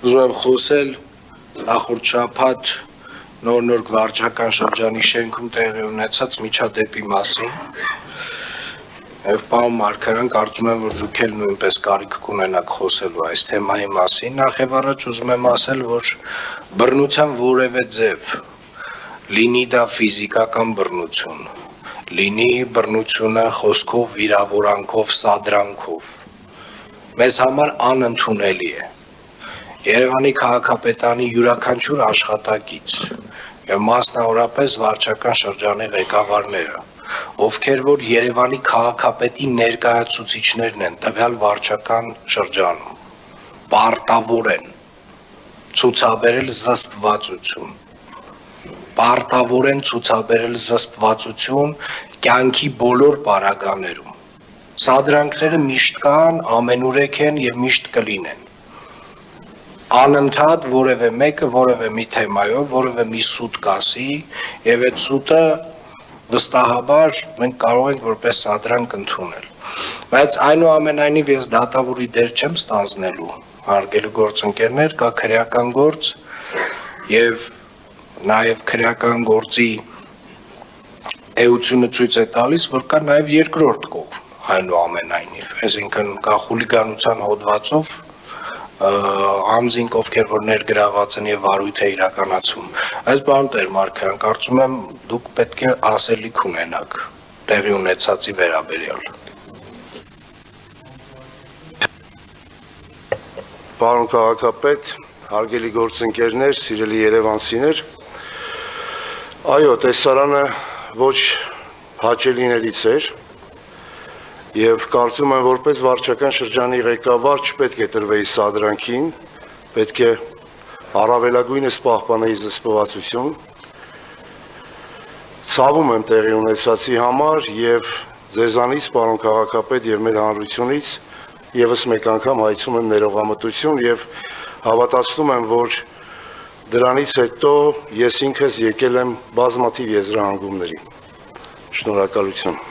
ուզում եմ խոսել նախորդ շաբաթ նոր վարչական շրջանի շենքում տեղի ունեցած միջադեպի մասին։ Եվ պարոն Մարգարյան, կարծում եմ, որ դուք էլ նույնպես կարիք կունենաք խոսելու այս թեմայի մասին։ Նախ եւ առաջ ուզում եմ ասել, որ բռնության որևէ ձև, լինի դա ֆիզիկական բռնություն, լինի բռնությունը խոսքով, վիրավորանքով, սադրանքով, մեզ համար անընդունելի է։ Երևանի քաղաքապետարանի յուրաքանչյուր աշխատակից եւ մասնավորապես վարչական շրջանի ղեկավարները, ովքեր որ Երևանի քաղաքապետի ներկայացուցիչներն են տվյալ վարչական շրջանում, պարտավոր են ցուցաբերել զսպվածություն, կյանքի բոլոր պարագաներում։ Սադրանքները միշտ կան, ամենուրեք են եւ միշտ կլինեն։ Անընդհատ որևէ մեկը որևէ մի թեմայով, որևէ մի սուտ կասի եւ այդ սուտը վստահաբար մենք կարող ենք որպես սադրանք ընդունել։ Բայց այնուամենայնիվ ես դատավորի դեր չեմ ստանձնելու, հարգելի գործընկերներ, կա քրեական գործ եւ նաեւ քրեական գործի էությունը ցույց է տալիս, որ կա նաեւ երկրորդ կողմ, այնուամենայնիվ, այսինքն կա խուլիգանության հոդվածով անձինք, ովքեր որ ներգրաված են եւ վարույթ է իրականացում։ Այս պարոն Տեր-Մարգարյան, կարծում եմ դուք պետք է ասելիք ունենաք տեղի ունեցածի վերաբերյալ։ Պարոն քաղաքապետ, հարգելի գործընկերներ, սիրելի երևանցիներ, այո, տեսարանը ոչ հաճելիներից էր եւ կարծում եմ, որպես վարչական շրջանի ղեկավար չպետք է տրվեի սադրանքին, պետք է առավելագույնս պահպանեի զսպվածություն։ Ցավում եմ տեղի ունեցածի համար եւ ձեզանից, պարոն քաղաքապետ, եւ մեր հանրությունից եւս մեկ անգամ հայցում եմ ներողամտություն եւ հավատացնում եմ, որ դրանից հետո ես ինքս եկել եմ բազմաթիվ եզրահանգումների։ Շնորհակալություն։